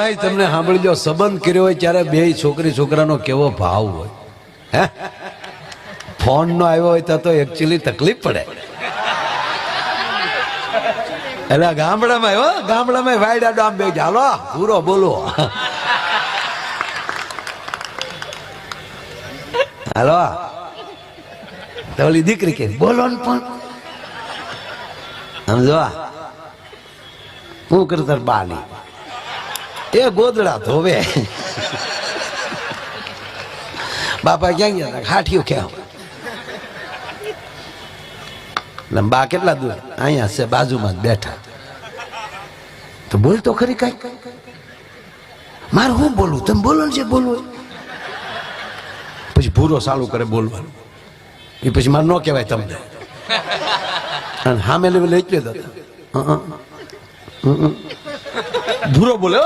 તમને સાંભળી લો, સંબંધ કર્યો હોય ત્યારે બે છોકરી છોકરાનો કેવો ભાવ હોય હે ફોન નો આવ્યો હોય તો એકચ્યુઅલી તકલીફ પડે. એટલે ગામડામાં આવ્યો, ગામડામાં વાયડા ડામ બે હાલો પૂરો બોલો હાલો તો ઓલી દીકરી કે બોલો ને પણ સમજો હું કરતા બાની એ ગોદડા ધોવે. બાપા ક્યાં ગયા હતા? હાઠિયું ક્યાં? બા કેટલા દૂર? અહીંયા છે બાજુમાં જ બેઠા. તો બોલ તો ખરી કઈ. મારે હું બોલું? તમે બોલો ને છે બોલવું. પછી ભૂરો ચાલુ કરે બોલવાનું. એ પછી મારે ન કહેવાય તમને. અને સામે લેવલે એટલે ભૂરો બોલે.